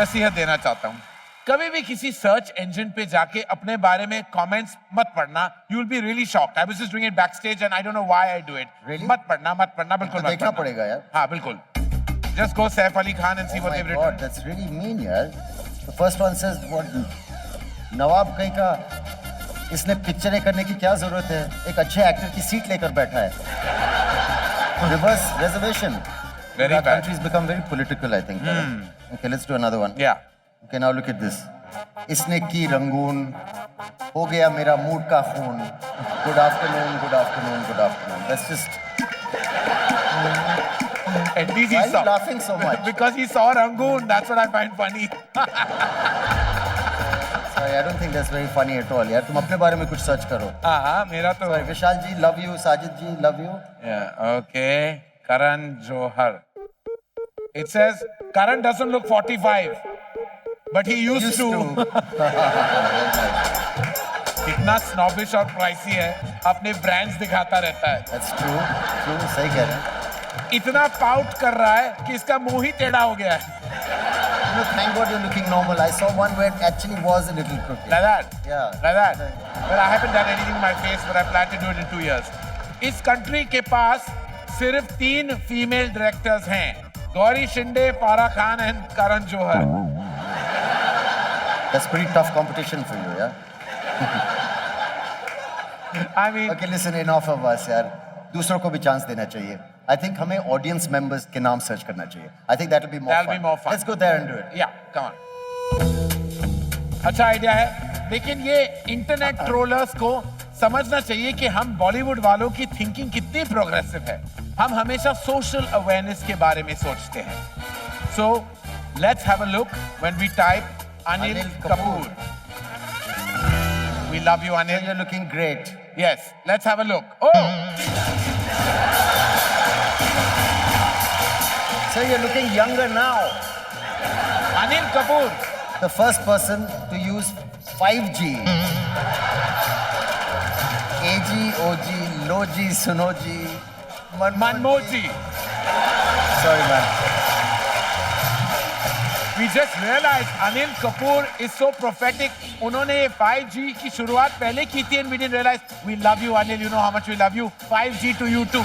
नसीहत देना चाहता हूँ, कभी भी किसी सर्च इंजन पे जाके अपने बारे में कमेंट्स मत पढ़ना. You will be really shocked. I was just doing it backstage and I don't know why I do it. Really? मत पढ़ना बिल्कुल मत देखना पढ़ना. पड़ेगा यार. हाँ बिल्कुल. Just go Saif Ali Khan and see what they've Oh my God, written. that's really mean यार. The first one says what? नवाब कहीं का इसने पिक्चरें करने की क्या जरूरत है? एक अच्छे एक्टर की सीट लेकर बैठा है. Reverse reservation. Very Our bad. country's become very political, I think. Okay, let's do another one. Yeah. Okay, now look at this. इसने की रंगून हो गया मेरा मूड का खून. Good afternoon, good afternoon, good afternoon. That's just. At least Why he are you saw. laughing so much? Because he saw Rangoon. That's what I find funny. Sorry, I don't think that's very funny at all. यार तुम अपने बारे में कुछ search करो. हाँ मेरा तो. Sorry, Vishal ji, love you. Sajid ji, love you. Yeah. Okay. Karan Johar. It says Karan doesn't look 45, but he used to. कितना snobbish और pricey है. अपने brands दिखाता रहता है. That's true. True, सही कह रहे हैं. इतना पाउट कर रहा है कि इसका मुंह ही टेढ़ा हो गया है. You know, thank God you're looking normal. I saw one where it actually was a little crooked. Like that. Yeah. Like that. Well, I haven't done anything in my face, but I plan to do it in 2 years. इस country के पास सिर्फ 3 female directors हैं. गौरी शिंदे, फारा Khan and Karan Johar. That's pretty tough competition for you, yeah? I mean, Okay, listen, enough of us, यार. दूसरों को भी chance देना चाहिए. I think हमें ऑडियंस मेंबर्स के नाम सर्च करना चाहिए. I think that'll be more fun. Let's go there and do it. yeah, come on. अच्छा आइडिया है, लेकिन ये इंटरनेट ट्रोलर्स को समझना चाहिए कि हम बॉलीवुड वालों की थिंकिंग कितनी प्रोग्रेसिव है. हम हमेशा सोशल अवेयरनेस के बारे में सोचते हैं. So let's have a look when we type Anil Kapoor. We love you, Anil. You're looking great. Yes, let's have a look. Oh, So you're looking younger now. Anil Kapoor. The first person to use 5G. AG, OG, Loji, Sunoji, Manmoji. Sorry, man. We just realized Anil Kapoor is so prophetic. उन्होंने 5G की शुरुआत पहले की थी and we didn't realize. We love you, Anil. You know how much we love you. 5G to you too.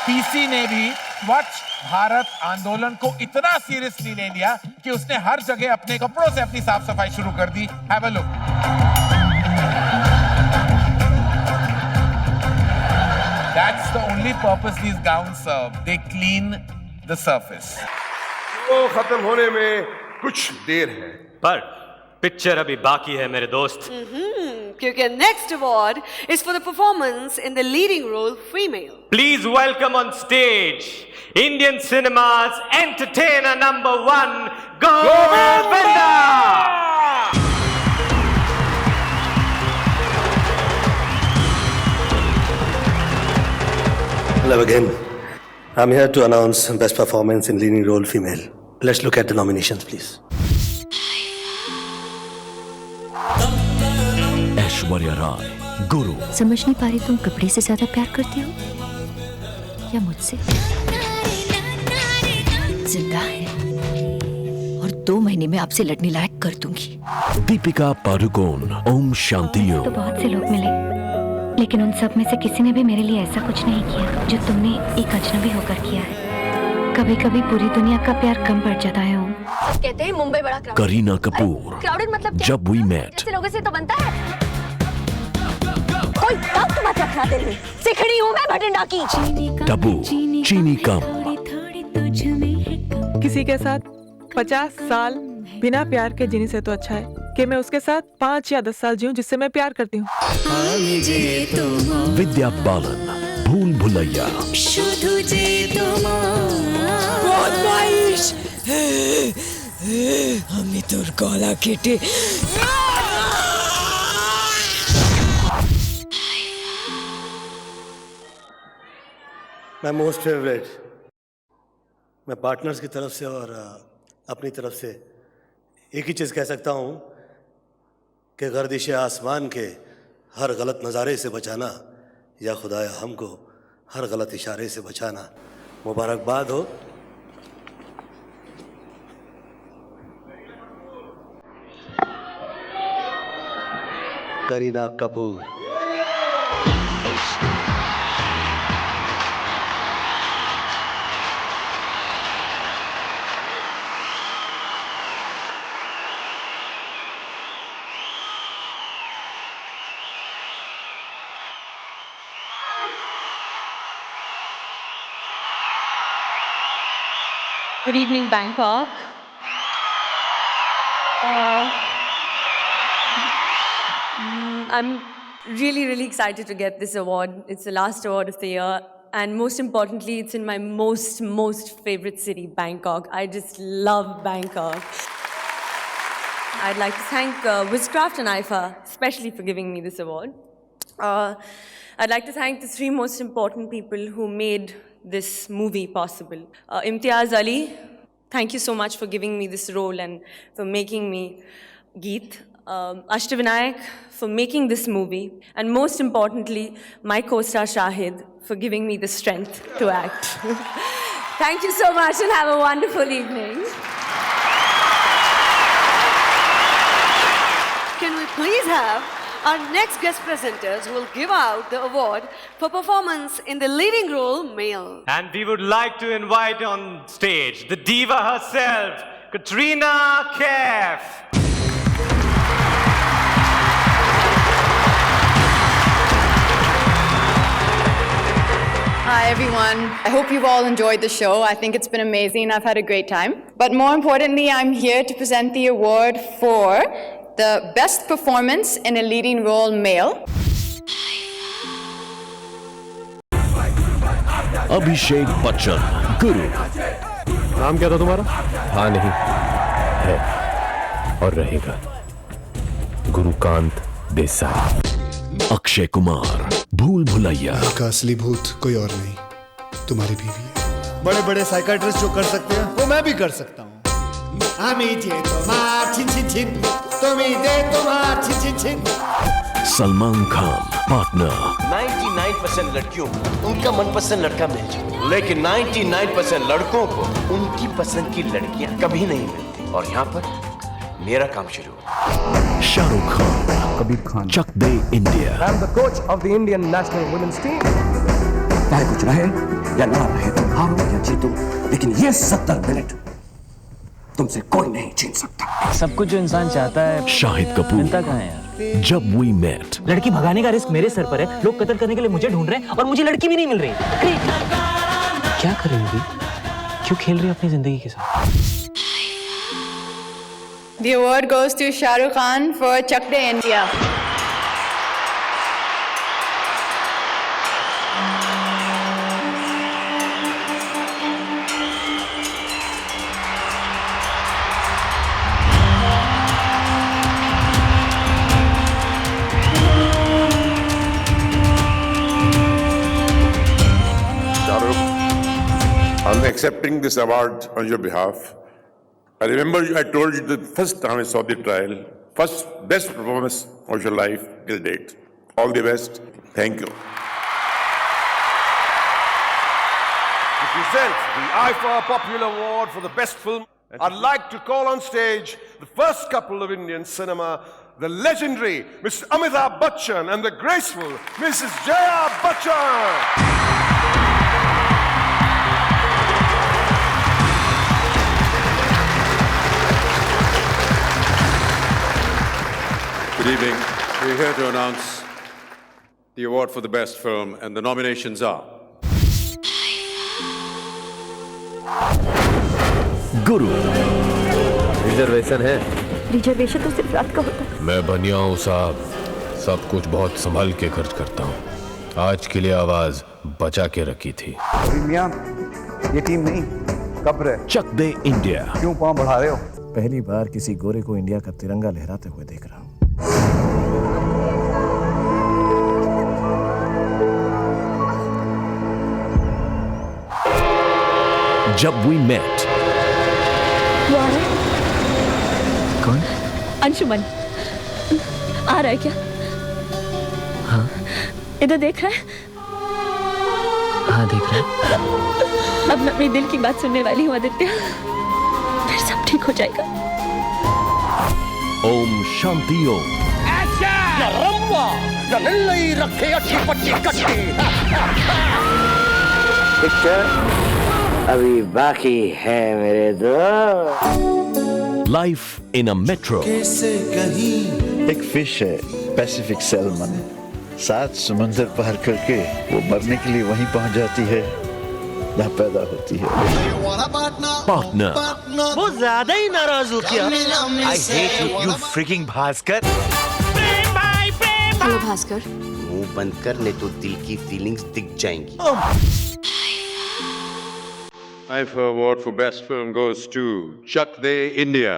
PC ने भी स्वच्छ भारत आंदोलन को इतना सीरियसली ले लिया कि उसने हर जगह अपने कपड़ों से अपनी साफ सफाई शुरू कर दी. Have a look. That's the only purpose these gowns serve. They clean the surface. वो खत्म होने में कुछ देर है, पर पिक्चर अभी बाकी है मेरे दोस्त. क्योंकि next award is for the performance in the leading role female. Please welcome on stage Indian cinema's entertainer number 1, Govinda. Hello again. I'm here to announce best performance in leading role female. Let's look at the nominations, please. Aishwarya Rai, गुरु. समझ नहीं पा रही तुम कपड़े से ज्यादा प्यार करती हो या मुझसे? जिंदा है और 2 महीने में आपसे लड़ने लायक कर दूंगी. दीपिका पादुकोण, ओम शांति तो ओम. बहुत से लोग मिले, लेकिन उन सब में से किसी ने भी मेरे लिए ऐसा कुछ नहीं किया जो तुमने एक अजनबी होकर किया है. कभी कभी पूरी दुनिया का प्यार कम पड़ जाता है. ओम, कहते हैं मुंबई बड़ा क्राउडेड. करीना कपूर, क्राउडेड मतलब क्या? जब वी मेट. जैसे लोगों से तो बनता है. कोई वक्त मत रखना दिल में. सिखड़ी हूँ मैं भटिंडा की. टबू, चीनी कम. किसी के साथ 50 साल बिना प्यार के जीने से तो अच्छा है कि मैं उसके साथ 5 या 10 साल जीऊं जिससे मैं प्यार करती हूँ. विद्या बालन, भूल भुलैया. আমি তোর গলা কেটে My most favorite. मैं पार्टनर्स की तरफ से और अपनी तरफ से एक ही चीज़ कह सकता हूँ कि गर्दिश आसमान के हर गलत नज़ारे से बचाना या खुदाया हमको हर गलत इशारे से बचाना. मुबारकबाद हो. Kareena Kapoor. Good evening, Bangkok. I'm really excited to get this award. It's the last award of the year. And most importantly, it's in my most favorite city, Bangkok. I just love Bangkok. I'd like to thank Wizcraft and IFA, especially for giving me this award. I'd like to thank the three most important people who made this movie possible. Imtiaz Ali, thank you so much for giving me this role and for making me Geet. Ashtavinayak for making this movie. And most importantly, my co-star Shahid for giving me the strength to act. Thank you so much and have a wonderful evening. Can we please have our next guest presenters who will give out the award for performance in the leading role male. And we would like to invite on stage the diva herself, Katrina Kaif. Hi everyone. I hope you've all enjoyed the show. I think it's been amazing. I've had a great time. But more importantly, I'm here to present the award for the best performance in a leading role male. Abhishek Bachchan, गुरु। नाम क्या था तुम्हारा? हाँ नहीं है और रहेगा गुरुकांत देसाई। अक्षय कुमार, भूल भुलैया। का असली भूत कोई और नहीं, तुम्हारी बीवी है। बड़े बड़े साइकाट्रिस्ट जो कर सकते हैं वो मैं भी कर सकता हूँ। सलमान खान, पार्टनर। 99% लड़कियों को उनका मनपसंद लड़का मिल जाता, लेकिन 99% लड़कों को उनकी पसंद की लड़कियां कभी नहीं मिलती। और यहाँ पर मेरा काम शुरू हुआ। शाहरुख खान, कबीर खान, चक दे India. I am the coach of the Indian national women's team. चाहे कुछ रहे या ना रहे, तुम हारो या जीतो, लेकिन ये 70 मिनट तुमसे कोई नहीं छीन सकता। सब कुछ जो इंसान चाहता है, शाहिद कपूर, मिलता कहाँ है यार? जब वी मेट। लड़की भगाने का रिस्क मेरे सर पर है। लोग कत्ल करने के लिए मुझे ढूंढ रहे हैं और मुझे लड़की भी नहीं मिल रही। अरे क्या कर रही हो? क्यों खेल रही हो अपनी जिंदगी के साथ? The award goes to Shah Rukh Khan for Chak De India. I'm accepting this award on your behalf. I remember I told you the first time I saw the trial, first best performance of your life till date. All the best. Thank you. To present the IFA Popular Award for the best film, I'd like to call on stage the first couple of Indian cinema, the legendary Mr. Amitabh Bachchan and the graceful Mrs. Jaya Bachchan. Good evening. We're here to announce the award for the best film, and the nominations are Guru. Reservation है? Reservation तो सिर्फ रात का होता है। मैं बनिया हूँ साहब, सब कुछ बहुत संभल के खर्च करता हूँ। आज के लिए आवाज बचा के रखी थी। मियां, ये टीम नहीं, कब्र है। चक दे इंडिया। क्यों पाँव बढ़ा रहे हो? पहली बार किसी गोरे को इंडिया का तिरंगा लहराते हुए देख रहा हूँ। जब वी मेट। कौन? अंशुमन आ रहा है क्या? हाँ। इधर देख रहा है? हाँ देख रहा है। अब मैं अपने दिल की बात सुनने वाली हूँ आदित्य, फिर सब ठीक हो जाएगा। ओम शांति ओम। या रमवा या लल्लई रखे अच्छी पट्टी कट्टी। पिक्चर अभी बाकी है मेरे दोस्त। Life in a metro. एक फिश है पैसिफिक सैल्मन, 7 समुंदर पार करके वो मरने के लिए वहीं पहुंच जाती है जहाँ पैदा होती है। पार्टनर। वो ज्यादा ही नाराज हो गया। I hate you, you freaking Bhaskar. Hello Bhaskar. मुंह बंद कर नहीं तो दिल की फीलिंग्स दिख जाएंगी। IFA award for best film goes to Chak De India.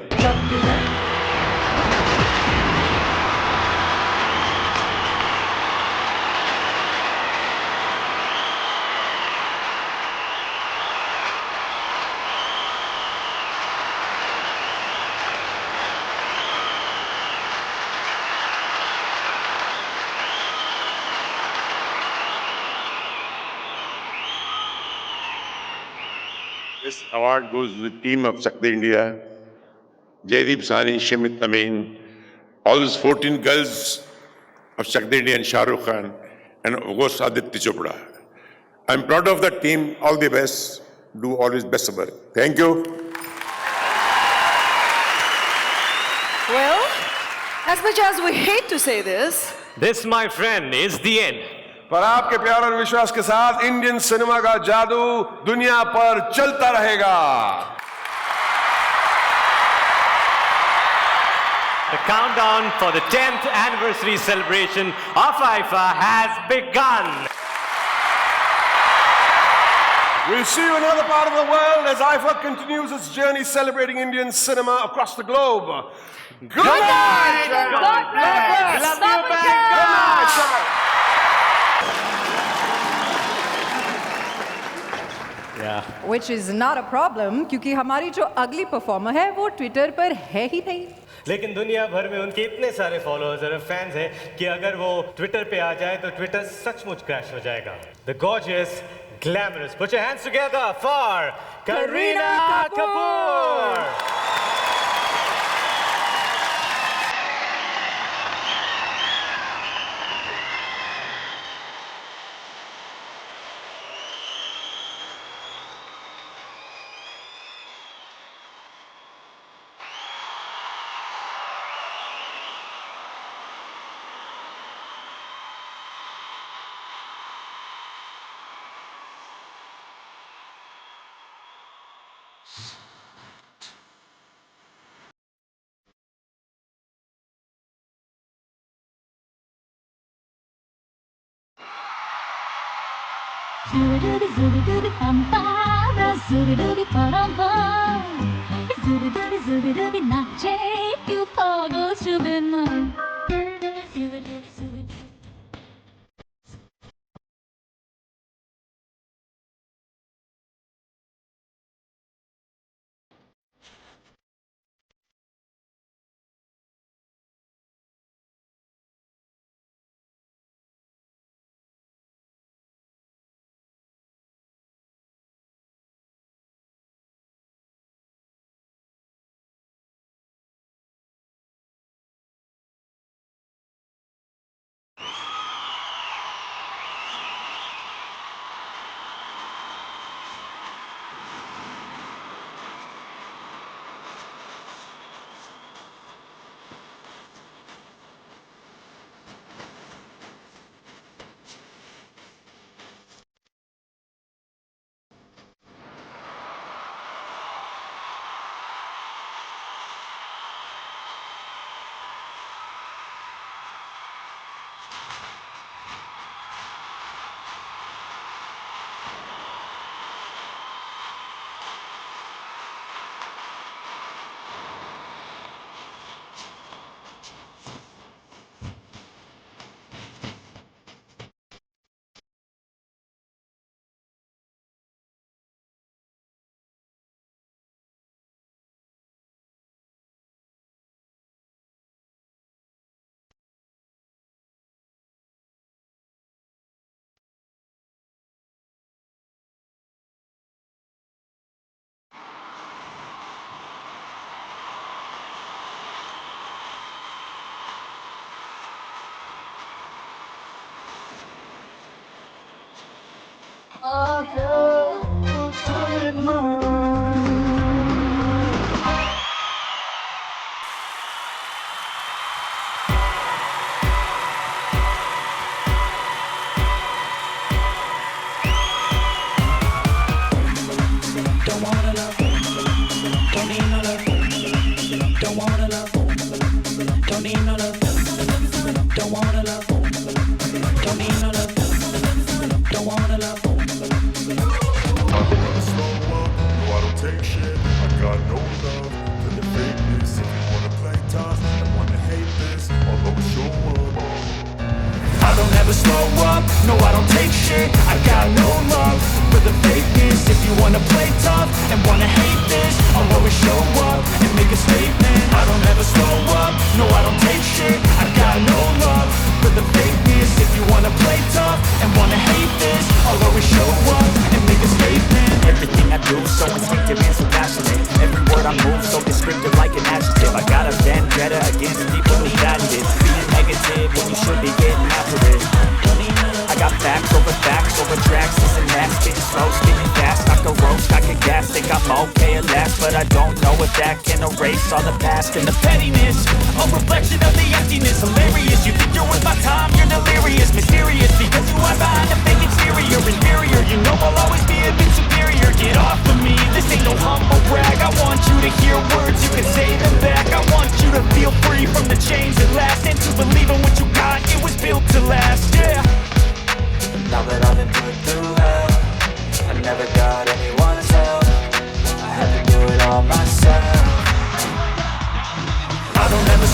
This award goes to the team of Chak De India, Jaideep Sani, Shimit Amin, all those 14 girls of Chak De India and Shah Rukh Khan, and of course Aditya Chopra. I'm proud of that team. All the best. Do always best work. Thank you. Well, as much as we hate to say this, this, my friend, is the end. पर आपके प्यार और विश्वास के साथ Indian cinema का जादू दुनिया पर चलता रहेगा। The countdown for the 10th anniversary celebration of IFA has begun. We'll see you in another part of the world as IFA continues its journey celebrating Indian cinema across the globe. Good night! God bless! Love you, Bangkok! Good night! Which is not a problem क्योंकि हमारी जो अगली performer है वो Twitter पर है ही नहीं। लेकिन दुनिया भर में उनके इतने सारे फॉलोअर्स और फैंस हैं कि अगर वो ट्विटर पे आ जाए तो ट्विटर सचमुच क्रैश हो जाएगा। The gorgeous, glamorous, put your hands together for Kareena Kapoor. 나체 you follow 수빈만 I don't ever slow up, no I don't take shit. I got no love for the fakeness. If you wanna play tough and wanna hate this, I'll always show up and make a statement. I don't ever slow up, no I don't take shit. I got no love for the fakeness. If you wanna play tough and wanna hate this, I'll always show up and make a statement. Everything I do so instinctive and so passionate. Every word I move so descriptive like an adjective. I got a vendetta against people who value it. Being negative when you should be getting after it. I got facts over tracks. Listen, that's spitting slow, spitting fast. I could roast, I could gas. Think I'm okay at last, but I don't know if that can erase all the past and the pettiness. A reflection of the emptiness. Hilarious, you think you're worth my time, you're delirious. Mysterious because you are behind a fake exterior. Inferior, you know I'll always be a bit superior. Get off of me, this ain't no humble brag. I want you to hear words, you can say them back. I want you to feel free from the chains that last, and to believe in what you got, it was built to last, yeah. Now that I've been put through hell, I never got anyone's help. I had to do it all myself. I don't ever